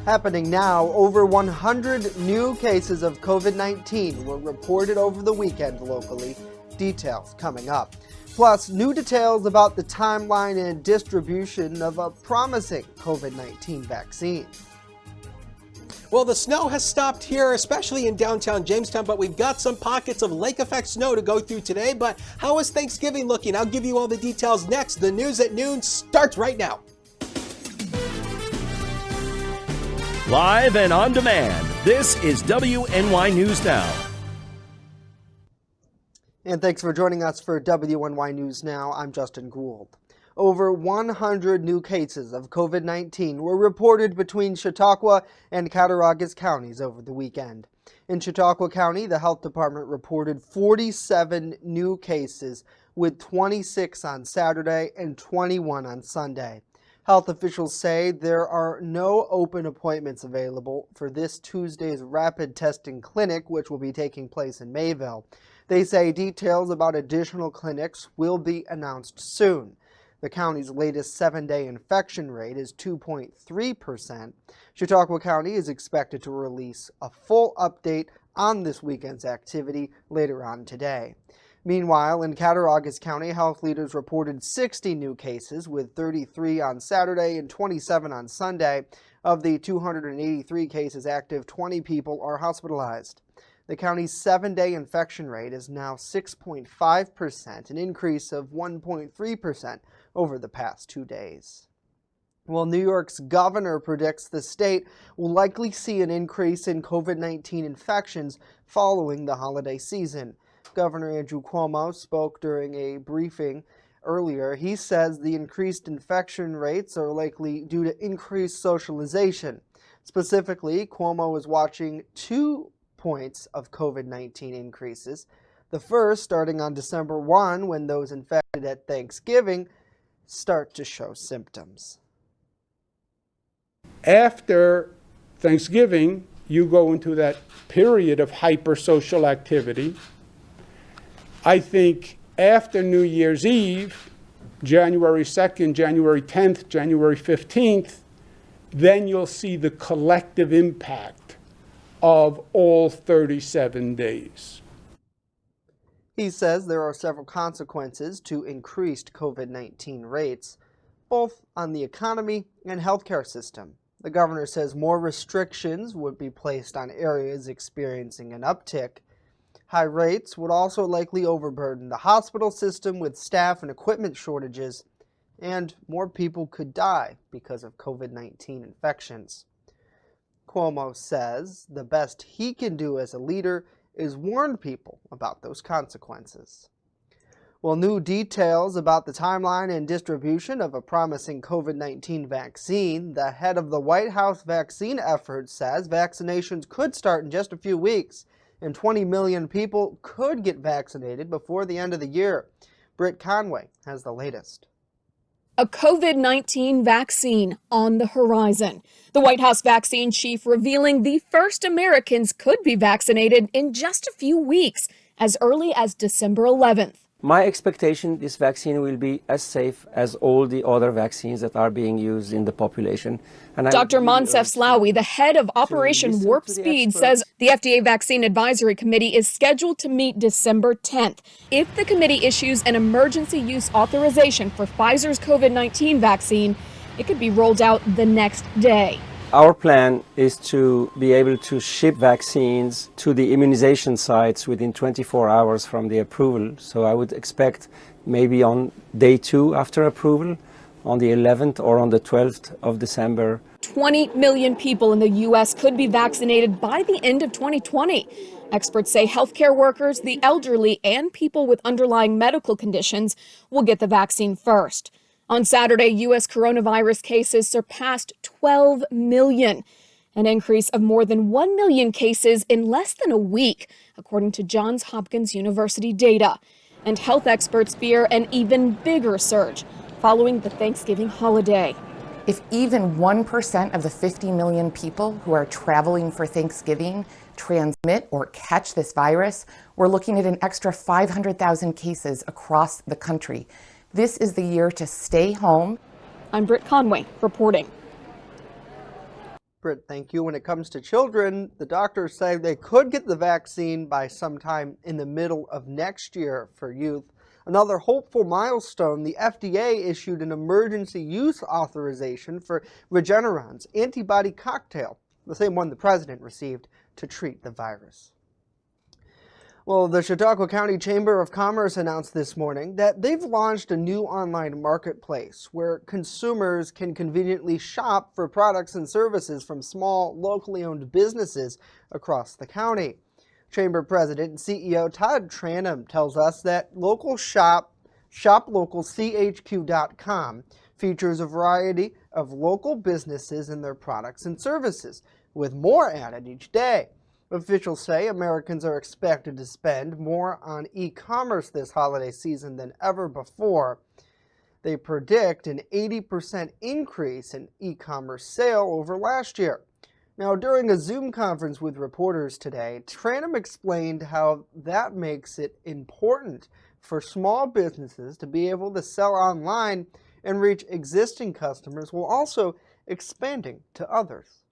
Happening now, over 100 new cases of COVID-19 were reported over the weekend locally. Details coming up. Plus, new details about the timeline and distribution of a promising COVID-19 vaccine. Well, the snow has stopped here, especially in downtown Jamestown, but we've got some pockets of lake effect snow to go through today. But how is Thanksgiving looking? I'll give you all the details next. The news at noon starts right now. Live and on demand, this is WNY News Now. And thanks for joining us for WNY News Now. I'm Justin Gould. Over 100 new cases of COVID-19 were reported between Chautauqua and Cattaraugus counties over the weekend. In Chautauqua County, the health department reported 47 new cases, with 26 on Saturday and 21 on Sunday. Health officials say there are no open appointments available for this Tuesday's rapid testing clinic, which will be taking place in Mayville. They say details about additional clinics will be announced soon. The county's latest 7-day infection rate is 2.3%. Chautauqua County is expected to release a full update on this weekend's activity later on today. Meanwhile, in Cattaraugus County, health leaders reported 60 new cases, with 33 on Saturday and 27 on Sunday. Of the 283 cases active, 20 people are hospitalized. The county's 7-day infection rate is now 6.5%, an increase of 1.3% over the past 2 days. Well, New York's governor predicts the state will likely see an increase in COVID-19 infections following the holiday season. Governor Andrew Cuomo spoke during a briefing earlier. He says the increased infection rates are likely due to increased socialization. Specifically, Cuomo is watching 2 points of COVID-19 increases. The first starting on December 1, when those infected at Thanksgiving start to show symptoms. After Thanksgiving, you go into that period of hypersocial activity. I think after New Year's Eve, January 2nd, January 10th, January 15th, then you'll see the collective impact of all 37 days. He says there are several consequences to increased COVID-19 rates, both on the economy and healthcare system. The governor says more restrictions would be placed on areas experiencing an uptick. High rates would also likely overburden the hospital system with staff and equipment shortages, and more people could die because of COVID-19 infections. Cuomo says the best he can do as a leader is warn people about those consequences. Well, new details about the timeline and distribution of a promising COVID-19 vaccine. The head of the White House vaccine effort says vaccinations could start in just a few weeks, and 20 million people could get vaccinated before the end of the year. Britt Conway has the latest. A COVID-19 vaccine on the horizon. The White House vaccine chief revealing the first Americans could be vaccinated in just a few weeks, as early as December 11th. My expectation, this vaccine will be as safe as all the other vaccines that are being used in the population. And Dr. Monsef Slaoui, the head of Operation Warp Speed, says the FDA Vaccine Advisory Committee is scheduled to meet December 10th. If the committee issues an emergency use authorization for Pfizer's COVID-19 vaccine, it could be rolled out the next day. Our plan is to be able to ship vaccines to the immunization sites within 24 hours from the approval. So I would expect maybe on day 2 after approval, on the 11th or on the 12th of December. 20 million people in the U.S. could be vaccinated by the end of 2020. Experts say healthcare workers, the elderly, and people with underlying medical conditions will get the vaccine first. On Saturday, U.S. coronavirus cases surpassed 12 million, an increase of more than 1 million cases in less than a week, according to Johns Hopkins University data. And health experts fear an even bigger surge following the Thanksgiving holiday. If even 1% of the 50 million people who are traveling for Thanksgiving transmit or catch this virus, we're looking at an extra 500,000 cases across the country. This is the year to stay home. I'm Britt Conway reporting. Britt, thank you. When it comes to children, the doctors say they could get the vaccine by sometime in the middle of next year for youth. Another hopeful milestone, the FDA issued an emergency use authorization for Regeneron's antibody cocktail, the same one the president received to treat the virus. Well, the Chautauqua County Chamber of Commerce announced this morning that they've launched a new online marketplace where consumers can conveniently shop for products and services from small, locally owned businesses across the county. Chamber President and CEO Todd Tranum tells us that shoplocalchq.com features a variety of local businesses and their products and services, with more added each day. Officials say Americans are expected to spend more on e-commerce this holiday season than ever before. They predict an 80% increase in e-commerce sale over last year. Now, during a Zoom conference with reporters today, Tranum explained how that makes it important for small businesses to be able to sell online and reach existing customers while also expanding to others.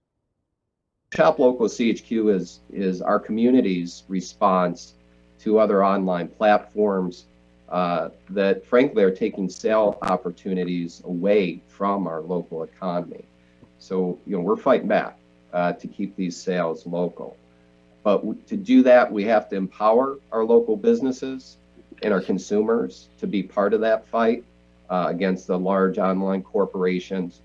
Shop Local CHQ is our community's response to other online platforms that frankly are taking sale opportunities away from our local economy. So, we're fighting back to keep these sales local. But to do that, we have to empower our local businesses and our consumers to be part of that fight against the large online corporations.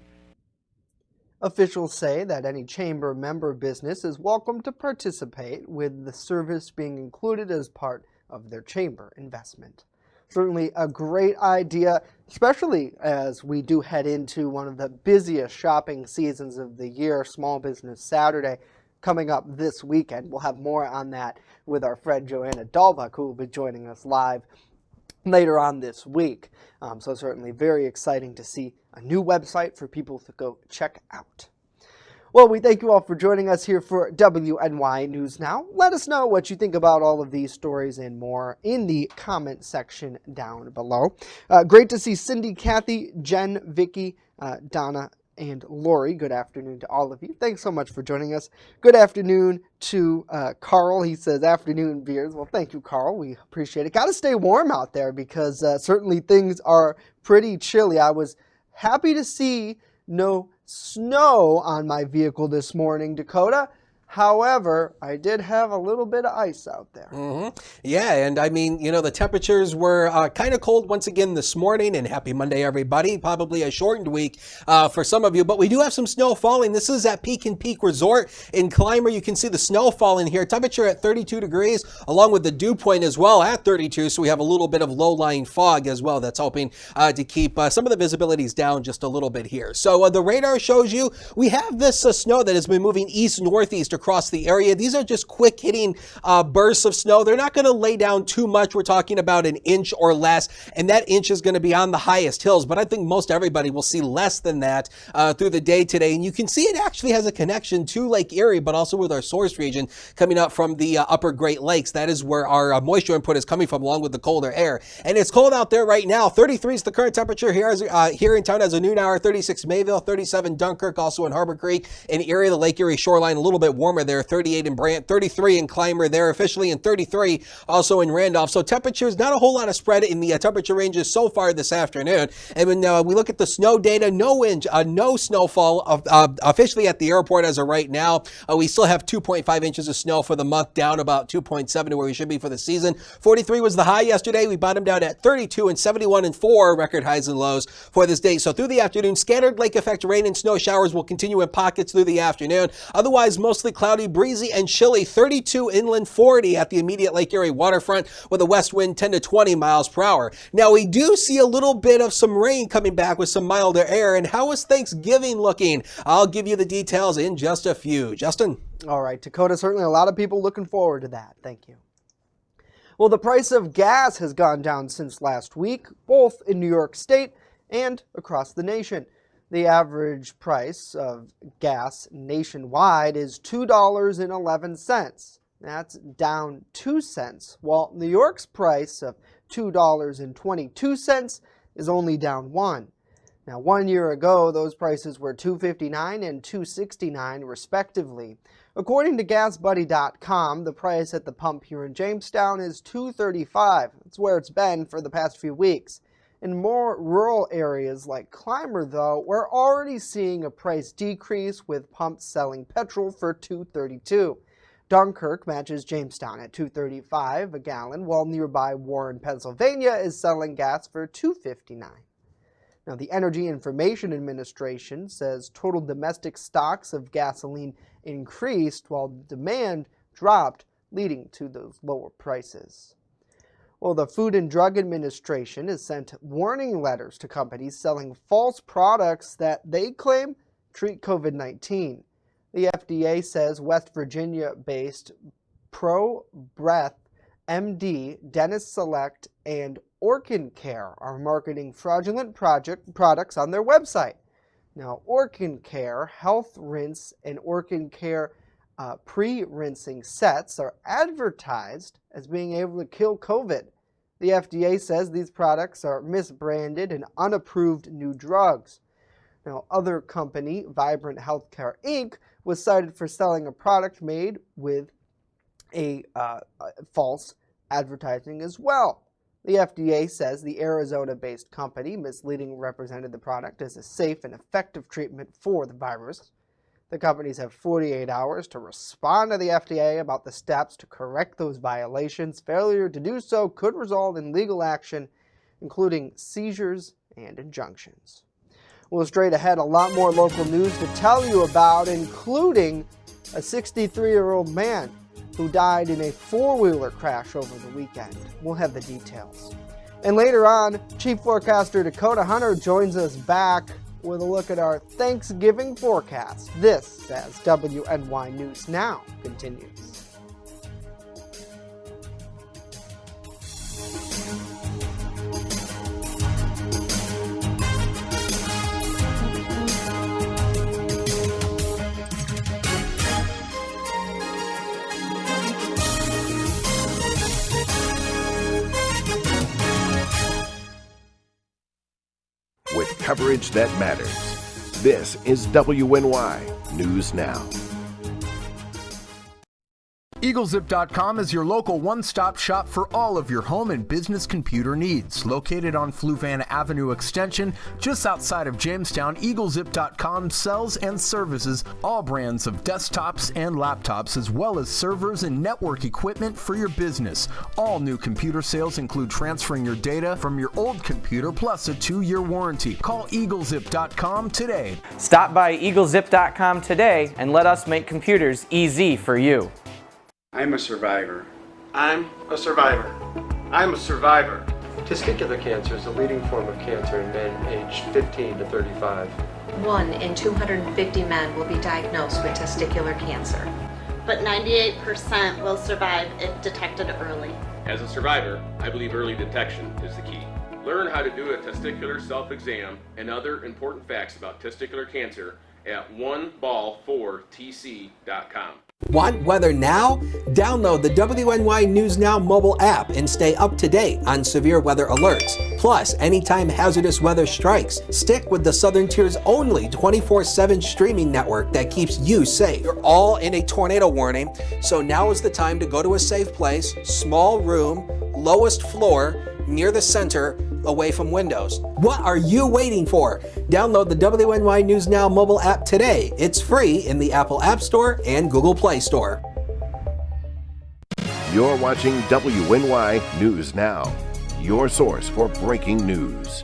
Officials say that any chamber member business is welcome to participate, with the service being included as part of their chamber investment. Certainly a great idea, especially as we do head into one of the busiest shopping seasons of the year, Small Business Saturday, coming up this weekend. We'll have more on that with our friend Joanna Dalbuck, who will be joining us live later on this week. So certainly very exciting to see a new website for people to go check out. Well, we thank you all for joining us here for WNY News Now. Let us know what you think about all of these stories and more in the comment section down below. Great to see Cindy, Kathy, Jen, Vicky, Donna, and Lori. Good afternoon to all of you. Thanks so much for joining us. Good afternoon to Carl. He says afternoon beers. Well, thank you, Carl. We appreciate it. Got to stay warm out there because certainly things are pretty chilly. I was happy to see no snow on my vehicle this morning, Dakota. However, I did have a little bit of ice out there. Yeah, and I mean, the temperatures were kind of cold once again this morning, and happy Monday, everybody. Probably a shortened week for some of you, but we do have some snow falling. This is at Peak and Peak Resort in Clymer. You can see the snow falling here. Temperature at 32 degrees, along with the dew point as well at 32, so we have a little bit of low-lying fog as well that's helping to keep some of the visibilities down just a little bit here. So the radar shows you we have this snow that has been moving east-northeast across the area. These are just quick hitting bursts of snow. They're not going to lay down too much. We're talking about an inch or less, and that inch is going to be on the highest hills, but I think most everybody will see less than that through the day today. And you can see it actually has a connection to Lake Erie, but also with our source region coming up from the upper Great Lakes. That is where our moisture input is coming from, along with the colder air. And it's cold out there right now. 33 is the current temperature here in town as a noon hour. 36 Mayville, 37 Dunkirk, also in Harbor Creek. In Erie, the Lake Erie shoreline, a little bit warmer there. 38 in Brant, 33 in Clymer there officially, and 33 also in Randolph. So temperatures, not a whole lot of spread in the temperature ranges so far this afternoon. And when we look at the snow data, no snowfall officially at the airport as of right now. We still have 2.5 inches of snow for the month, down about 2.7 to where we should be for the season. 43 was the high yesterday. We bottomed out at 32, and 71 and 4 record highs and lows for this day. So through the afternoon, scattered lake effect rain and snow showers will continue in pockets through the afternoon. Otherwise, mostly cloudy, breezy and chilly. 32 inland, 40 at the immediate Lake Erie waterfront with a west wind 10 to 20 miles per hour. Now we do see a little bit of some rain coming back with some milder air. And how is Thanksgiving looking? I'll give you the details in just a few. Justin? All right, Dakota, certainly a lot of people looking forward to that. Thank you. Well, the price of gas has gone down since last week, both in New York State and across the nation. The average price of gas nationwide is $2.11. That's down 2 cents, while New York's price of $2.22 is only down 1. Now, 1 year ago, those prices were $2.59 and $2.69 respectively. According to GasBuddy.com, the price at the pump here in Jamestown is $2.35. That's where it's been for the past few weeks. In more rural areas like Clymer, though, we're already seeing a price decrease with pumps selling petrol for $2.32. Dunkirk matches Jamestown at $2.35 a gallon, while nearby Warren, Pennsylvania is selling gas for $2.59. Now, the Energy Information Administration says total domestic stocks of gasoline increased while demand dropped, leading to those lower prices. Well, the Food and Drug Administration has sent warning letters to companies selling false products that they claim treat COVID-19. The FDA says West Virginia-based Pro Breath MD, Dentist Select, and Orkin Care are marketing fraudulent products on their website. Now, Orkin Care Health Rinse and Orkin Care pre-rinsing sets are advertised as being able to kill COVID. The FDA says these products are misbranded and unapproved new drugs. Now, other company, Vibrant Healthcare Inc., was cited for selling a product made with a false advertising as well. The FDA says the Arizona-based company misleadingly represented the product as a safe and effective treatment for the virus. The companies have 48 hours to respond to the FDA about the steps to correct those violations. Failure to do so could result in legal action, including seizures and injunctions. Well, straight ahead, a lot more local news to tell you about, including a 63-year-old man who died in a four-wheeler crash over the weekend. We'll have the details. And later on, Chief Forecaster Dakota Hunter joins us back with a look at our Thanksgiving forecast. This, as WNY News Now continues. With coverage that matters. This is WNY News Now. EagleZip.com is your local one-stop shop for all of your home and business computer needs. Located on Fluvan Avenue Extension, just outside of Jamestown, EagleZip.com sells and services all brands of desktops and laptops, as well as servers and network equipment for your business. All new computer sales include transferring your data from your old computer, plus a 2-year warranty. Call EagleZip.com today. Stop by EagleZip.com today and let us make computers easy for you. I'm a survivor. I'm a survivor. I'm a survivor. Testicular cancer is the leading form of cancer in men aged 15 to 35. 1 in 250 men will be diagnosed with testicular cancer. But 98% will survive if detected early. As a survivor, I believe early detection is the key. Learn how to do a testicular self-exam and other important facts about testicular cancer at oneball4tc.com. Want weather now? Download the WNY News Now mobile app and stay up to date on severe weather alerts. Plus, anytime hazardous weather strikes, stick with the Southern Tier's only 24/7 streaming network that keeps you safe. You're all in a tornado warning, so now is the time to go to a safe place, small room, lowest floor, near the center, away from windows. What are you waiting for? Download the WNY News Now mobile app today. It's free in the Apple App Store and Google Play Store. You're watching WNY News Now, your source for breaking news.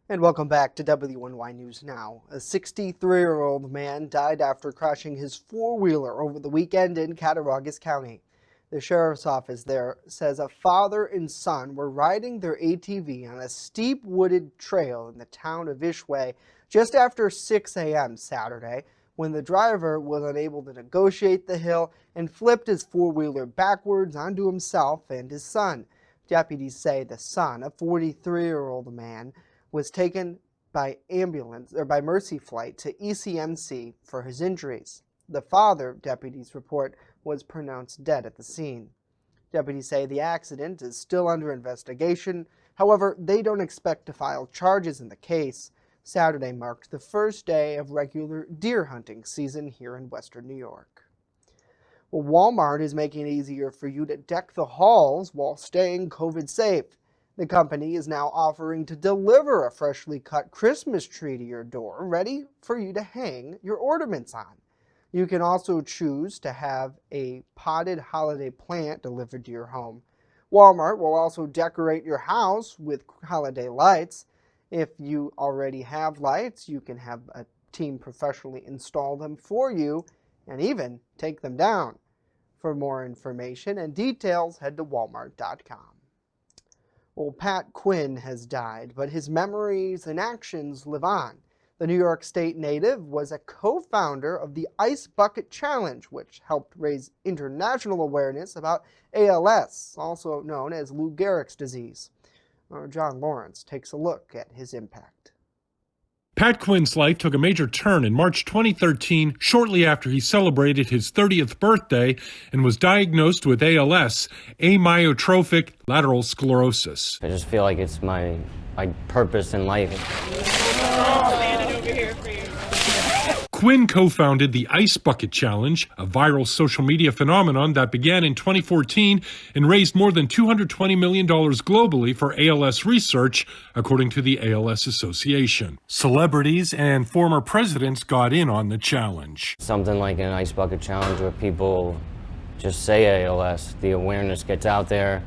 And welcome back to WNY News Now. A 63-year-old man died after crashing his four-wheeler over the weekend in Cattaraugus County. The sheriff's office there says a father and son were riding their ATV on a steep wooded trail in the town of Ishway just after 6 a.m. Saturday when the driver was unable to negotiate the hill and flipped his four-wheeler backwards onto himself and his son. Deputies say the son, a 43-year-old man, was taken by ambulance or by Mercy Flight to ECMC for his injuries. The father, deputies report, was pronounced dead at the scene. Deputies say the accident is still under investigation. However, they don't expect to file charges in the case. Saturday marked the first day of regular deer hunting season here in Western New York. Well, Walmart is making it easier for you to deck the halls while staying COVID safe. The company is now offering to deliver a freshly cut Christmas tree to your door, ready for you to hang your ornaments on. You can also choose to have a potted holiday plant delivered to your home. Walmart will also decorate your house with holiday lights. If you already have lights, you can have a team professionally install them for you and even take them down. For more information and details, head to walmart.com. Well, Pat Quinn has died, but his memories and actions live on. The New York State native was a co-founder of the Ice Bucket Challenge, which helped raise international awareness about ALS, also known as Lou Gehrig's disease. John Lawrence takes a look at his impact. Pat Quinn's life took a major turn in March 2013, shortly after he celebrated his 30th birthday and was diagnosed with ALS, amyotrophic lateral sclerosis. I just feel like it's my purpose in life. Quinn co-founded the Ice Bucket Challenge, a viral social media phenomenon that began in 2014 and raised more than $220 million globally for ALS research, according to the ALS Association. Celebrities and former presidents got in on the challenge. Something like an Ice Bucket Challenge where people just say ALS, the awareness gets out there.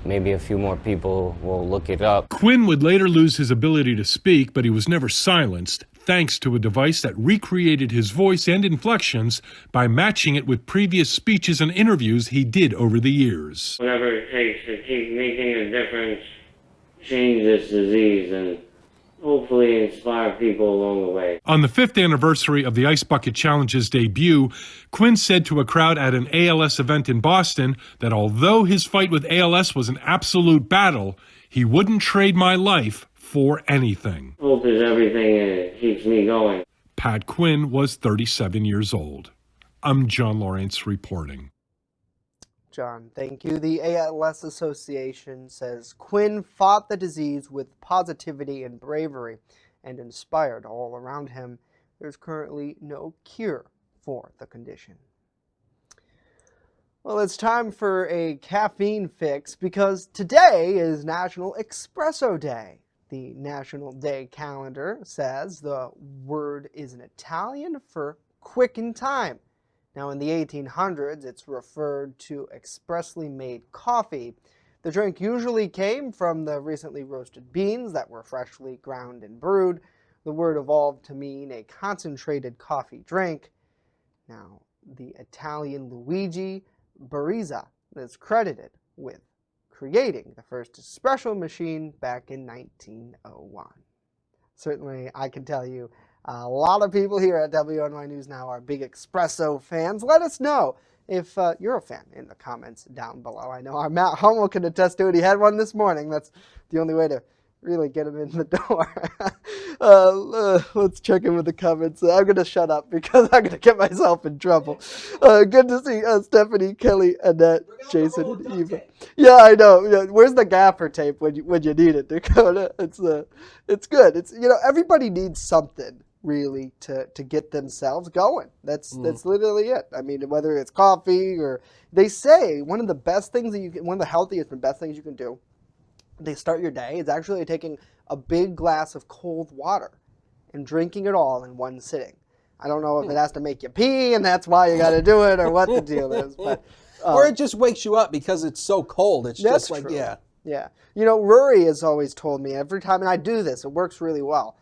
Maybe a few more people will look it up. Quinn would later lose his ability to speak, but he was never silenced, thanks to a device that recreated his voice and inflections by matching it with previous speeches and interviews he did over the years. Whatever it takes to keep making a difference, change this disease, and hopefully inspire people along the way. On the 5th anniversary of the Ice Bucket Challenge's debut, Quinn said to a crowd at an ALS event in Boston that although his fight with ALS was an absolute battle, he wouldn't trade my life for anything. Hope is everything and it keeps me going. Pat Quinn was 37 years old. I'm John Lawrence reporting. John, thank you. The ALS Association says Quinn fought the disease with positivity and bravery and inspired all around him. There's currently no cure for the condition. Well, it's time for a caffeine fix because today is National Espresso Day. The National Day calendar says the word is an Italian for quick in time. Now, in the 1800s, it's referred to expressly made coffee. The drink usually came from the recently roasted beans that were freshly ground and brewed. The word evolved to mean a concentrated coffee drink. Now, the Italian Luigi Barizza is credited with creating the first espresso machine back in 1901. Certainly, I can tell you, a lot of people here at WNY News Now are big espresso fans. Let us know if you're a fan in the comments down below. I know our Matt Hummel can attest to it. He had one this morning. That's the only way to really get him in the door. Let's check in with the comments. I'm going to shut up because I'm going to get myself in trouble. Good to see Stephanie, Kelly, Annette, Jason, and Eva. Yeah, I know. Yeah, where's the gaffer tape when you need it, Dakota? It's good. It's everybody needs something really to get themselves going. That's literally it. I mean, whether it's coffee or they say one of the best things one of the healthiest and best things you can do to start your day is actually taking a big glass of cold water and drinking it all in one sitting. I don't know if it has to make you pee and that's why you got to do it or what the deal is, but or it just wakes you up because it's so cold. It's just like true. yeah. Rory has always told me every time, and I do this. It works really well.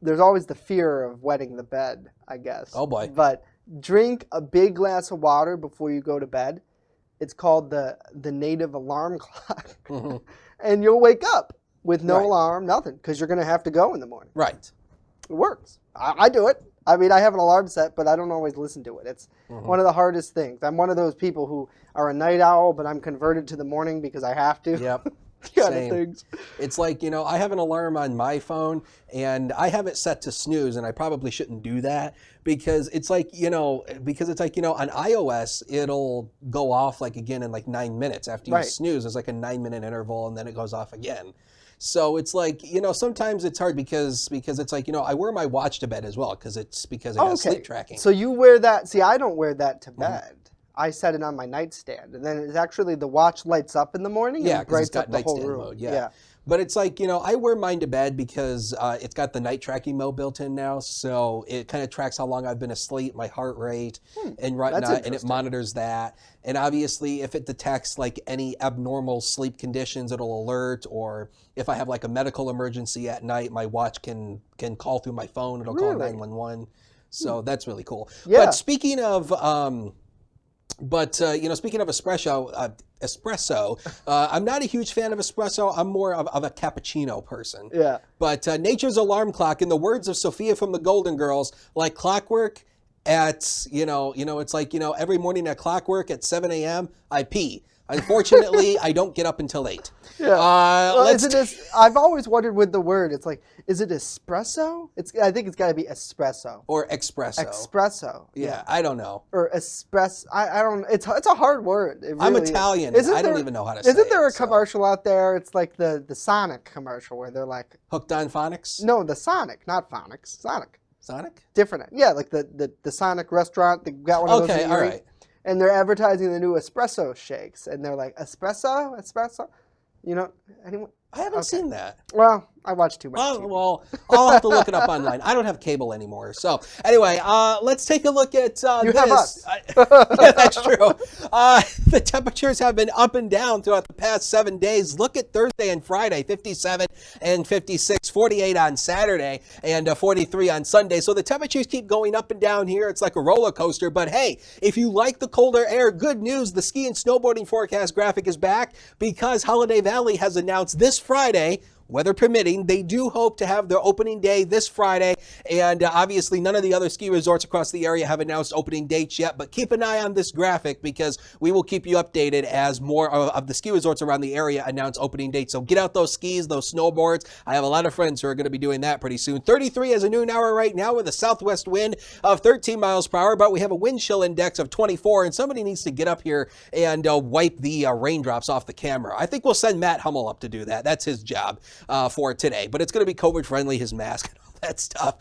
There's always the fear of wetting the bed, I guess. Oh boy! But drink a big glass of water before you go to bed. It's called the native alarm clock, and you'll wake up with no alarm, nothing, because you're going to have to go in the morning. Right. It works. I do it. I mean, I have an alarm set, but I don't always listen to it. It's one of the hardest things. I'm one of those people who are a night owl, but I'm converted to the morning because I have to. Yep. kind Same. of things. It's like, I have an alarm on my phone and I have it set to snooze, and I probably shouldn't do that because it's like, on iOS, it'll go off like again in like 9 minutes after you Right. snooze. There's like a 9-minute interval and then it goes off again. So it's like, sometimes it's hard because it's like, I wear my watch to bed as well because it has sleep tracking. So you wear that. See, I don't wear that to bed. I set it on my nightstand, and then it's actually the watch lights up in the morning Yeah, and because it's brights got up the whole nightstand room. mode. Yeah. But it's like, I wear mine to bed because it's got the night tracking mode built in now. So it kind of tracks how long I've been asleep, my heart rate and whatnot, and it monitors that. And obviously, if it detects like any abnormal sleep conditions, it'll alert. Or if I have like a medical emergency at night, my watch can call through my phone. It'll call 911. So that's really cool. Yeah. But speaking of speaking of espresso, I'm not a huge fan of espresso. I'm more of a cappuccino person. Yeah. But nature's alarm clock, in the words of Sophia from the Golden Girls, like clockwork it's like, every morning at clockwork at 7 a.m., I pee. Unfortunately, I don't get up until 8. Yeah. I've always wondered with the word. It's like, is it espresso? I think it's got to be espresso or espresso. Espresso. Yeah, I don't know. Or espresso. I don't. It's a hard word. It I'm really Italian. is. I don't even know how to say it. Isn't there a commercial out there? It's like the Sonic commercial where they're like hooked on phonics. No, the Sonic, not phonics. Sonic. Different. Yeah, like the Sonic restaurant. They got one of those. Okay, all right. And they're advertising the new espresso shakes, and they're like, espresso? Anyone? I haven't seen that. Well, I watch too much TV. Well, I'll have to look it up online. I don't have cable anymore. So anyway, let's take a look at you this. have us. Yeah, that's true. The temperatures have been up and down throughout the past 7 days. Look at Thursday and Friday, 57 and 56, 48 on Saturday, and 43 on Sunday. So the temperatures keep going up and down here. It's like a roller coaster. But hey, if you like the colder air, good news. The ski and snowboarding forecast graphic is back because Holiday Valley has announced this Friday, weather permitting, they do hope to have their opening day this Friday. And obviously, none of the other ski resorts across the area have announced opening dates yet. But keep an eye on this graphic because we will keep you updated as more of the ski resorts around the area announce opening dates. So get out those skis, those snowboards. I have a lot of friends who are going to be doing that pretty soon. 33 as a noon hour right now with a southwest wind of 13 miles per hour. But we have a wind chill index of 24. And somebody needs to get up here and wipe the raindrops off the camera. I think we'll send Matt Hummel up to do that. That's his job for today, but it's going to be COVID friendly, his mask and all that stuff.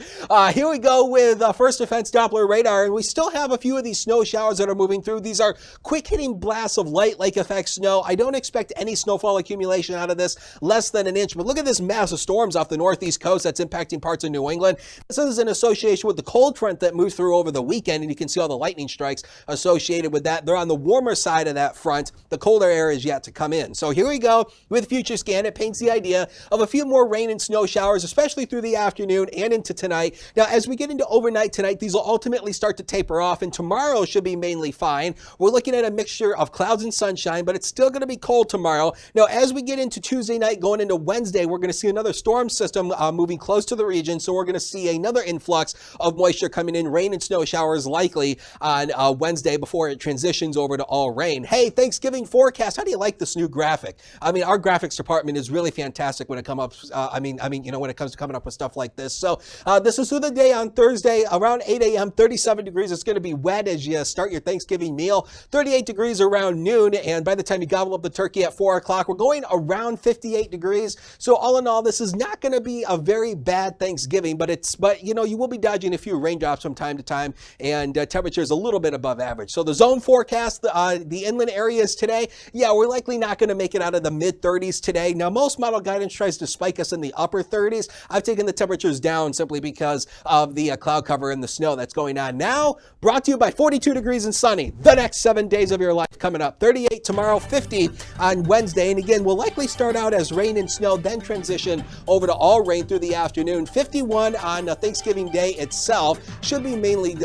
Here we go with First Defense Doppler radar, and we still have a few of these snow showers that are moving through. These are quick hitting blasts of light lake effect snow. I don't expect any snowfall accumulation out of this, less than an inch, but look at this mass of storms off the northeast coast that's impacting parts of New England. This is in association with the cold front that moved through over the weekend, and you can see all the lightning strikes associated with that. They're on the warmer side of that front. The colder air is yet to come in. So here we go with Future Scan. It paints the idea of a few more rain and snow showers, especially through the afternoon and into tonight. Now, as we get into overnight tonight, these will ultimately start to taper off, and tomorrow should be mainly fine. We're looking at a mixture of clouds and sunshine, but it's still going to be cold tomorrow. Now, as we get into Tuesday night, going into Wednesday, we're going to see another storm system moving close to the region, so we're going to see another influx of moisture coming in, rain and snow showers likely on Wednesday before it transitions over to all rain. Hey, Thanksgiving forecast. How do you like this new graphic? I mean, our graphics department is really fantastic when it comes up. When it comes to coming up with stuff like this. So this is through the day on Thursday around 8 a.m. 37 degrees. It's going to be wet as you start your Thanksgiving meal. 38 degrees around noon, and by the time you gobble up the turkey at 4 o'clock, we're going around 58 degrees. So all in all, this is not going to be a very bad Thanksgiving, but you will be dodging a few raindrops from time to time, and temperature is a little bit above average. So the zone forecast, the inland areas today, we're likely not going to make it out of the mid 30s today. Now, most model guidance tries to spike us in the upper 30s. I've taken the temperatures down simply because of the cloud cover and the snow that's going on now. Brought to you by 42 degrees and sunny. The next 7 days of your life coming up. 38 tomorrow, 50 on Wednesday. And again, we'll likely start out as rain and snow, then transition over to all rain through the afternoon. 51 on Thanksgiving Day itself. Should be mainly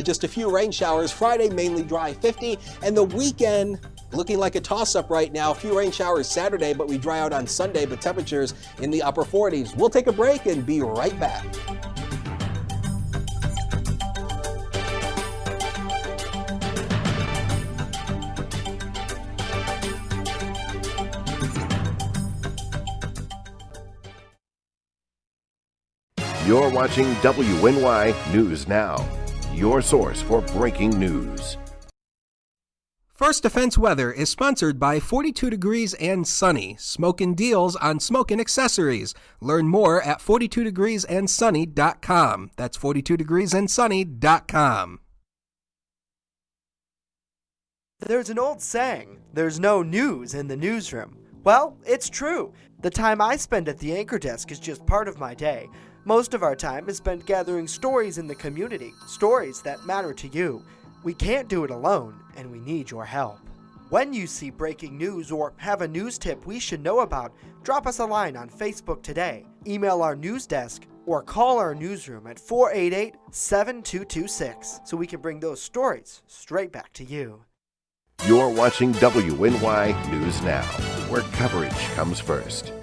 just a few rain showers. Friday, mainly dry, 50. And the weekend, looking like a toss-up right now. A few rain showers Saturday, but we dry out on Sunday, but temperatures in the upper 40s. We'll take a break and be right back. You're watching WNY News Now, your source for breaking news. First Defense Weather is sponsored by 42 Degrees and Sunny, smokin' deals on smoking accessories. Learn more at 42degreesandsunny.com. That's 42degreesandsunny.com. There's an old saying, there's no news in the newsroom. Well, it's true. The time I spend at the anchor desk is just part of my day. Most of our time is spent gathering stories in the community, stories that matter to you. We can't do it alone, and we need your help. When you see breaking news or have a news tip we should know about, drop us a line on Facebook today, email our news desk, or call our newsroom at 488-7226 so we can bring those stories straight back to you. You're watching WNY News Now, where coverage comes first.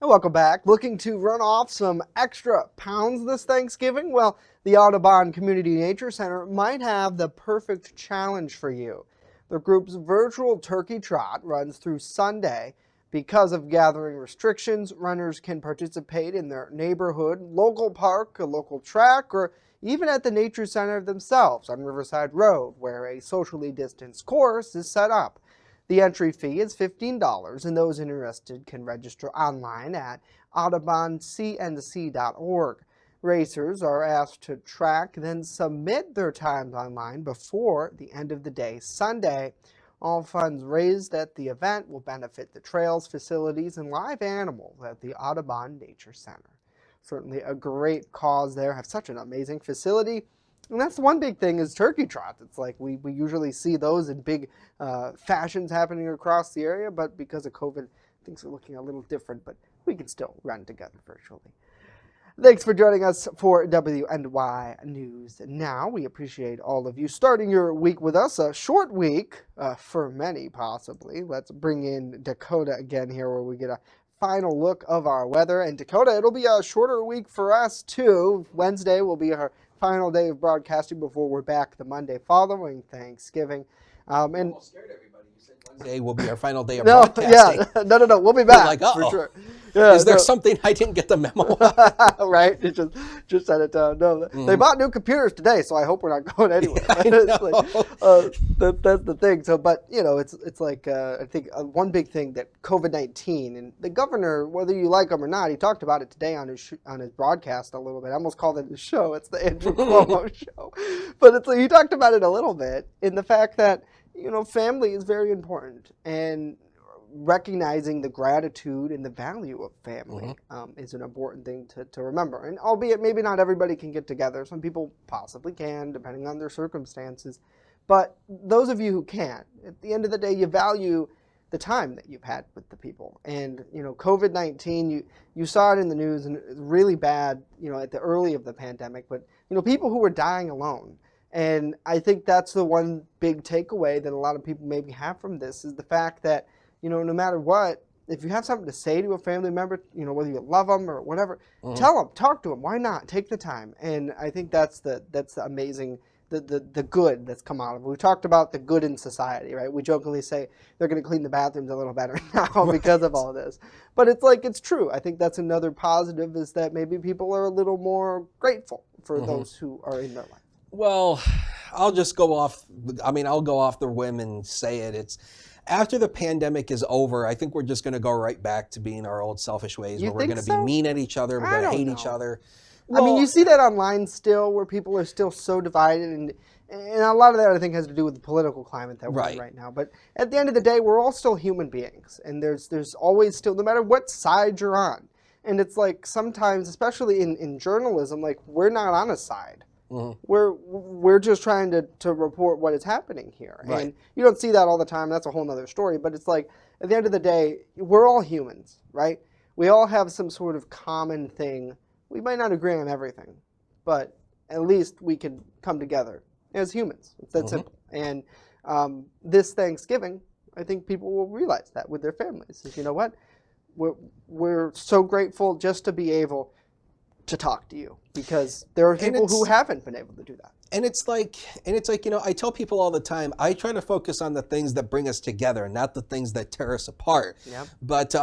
And welcome back. Looking to run off some extra pounds this Thanksgiving? Well, the Audubon Community Nature Center might have the perfect challenge for you. The group's virtual turkey trot runs through Sunday. Because of gathering restrictions, runners can participate in their neighborhood, local park, a local track, or even at the Nature Center themselves on Riverside Road, where a socially distanced course is set up. The entry fee is $15, and those interested can register online at audubon.cnc.org. Racers are asked to track, then submit their times online before the end of the day Sunday. All funds raised at the event will benefit the trails, facilities, and live animals at the Audubon Nature Center. Certainly a great cause there. Have such an amazing facility. And that's the one big thing is turkey trots. It's like we usually see those in big fashions happening across the area, but because of COVID, things are looking a little different, but we can still run together virtually. Thanks for joining us for WNY News Now. We appreciate all of you starting your week with us. A short week for many, possibly. Let's bring in Dakota again here where we get a final look of our weather. And Dakota, it'll be a shorter week for us too. Wednesday will be our final day of broadcasting before we're back the Monday following Thanksgiving. And Scared everybody. You said Wednesday will be our final day of broadcasting. Yeah, no, we'll be back. Like, for sure. Yeah, is there something I didn't get the memo of? Right, it just set it down. No, They bought new computers today, so I hope we're not going anywhere. It's like, that's the thing. So, but you know, it's like I think one big thing that COVID-19 and the governor, whether you like him or not, he talked about it today on his broadcast a little bit. I almost called it his show. It's the Andrew Cuomo show, but it's like he talked about it a little bit in the fact that family is very important and recognizing the gratitude and the value of family is an important thing to remember. And albeit maybe not everybody can get together, some people possibly can, depending on their circumstances. But those of you who can, at the end of the day, you value the time that you've had with the people. And COVID-19, you saw it in the news, and it's really bad, at the early of the pandemic. But people who were dying alone. And I think that's the one big takeaway that a lot of people maybe have from this is the fact that no matter what, if you have something to say to a family member, whether you love them or whatever, tell them, talk to them. Why not? Take the time. And I think that's the amazing, the good that's come out of it. We talked about the good in society, right? We jokingly say they're going to clean the bathrooms a little better now because of all this. But it's true. I think that's another positive is that maybe people are a little more grateful for those who are in their life. Well, I'll just go off. I'll go off the whim and say it. It's after the pandemic is over, I think we're just going to go right back to being our old selfish ways where we're going to be mean at each other. We're going to hate each other. Well, you see that online still where people are still so divided. And a lot of that, I think, has to do with the political climate that we're in right now. But at the end of the day, we're all still human beings. And there's always still, no matter what side you're on. And it's like sometimes, especially in journalism, like we're not on a side. We're just trying to report what is happening here. Right. And you don't see that all the time. That's a whole nother story. But it's like, at the end of the day, we're all humans, right? We all have some sort of common thing. We might not agree on everything, but at least we can come together as humans. It's that simple. And this Thanksgiving, I think people will realize that with their families. Is, you know what? We're so grateful just to be able to talk to you. because there are people who haven't been able to do that. And it's like, I tell people all the time, I try to focus on the things that bring us together, not the things that tear us apart. Yep. But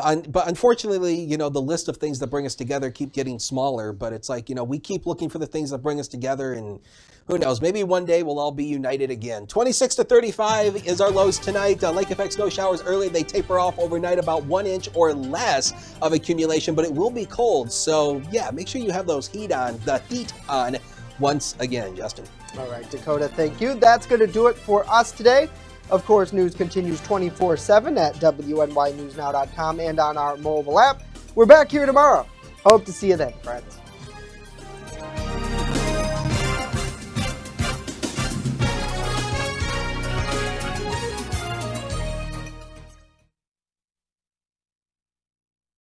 unfortunately, the list of things that bring us together keep getting smaller. But it's like, we keep looking for the things that bring us together, and who knows, maybe one day we'll all be united again. 26 to 35 is our lows tonight. Lake effect snow showers early. They taper off overnight, about 1 inch or less of accumulation, but it will be cold. So yeah, make sure you have the heat on once again, Justin. All right, Dakota, thank you. That's going to do it for us today. Of course, news continues 24/7 at WNYNewsNow.com and on our mobile app. We're back here tomorrow. Hope to see you then, friends.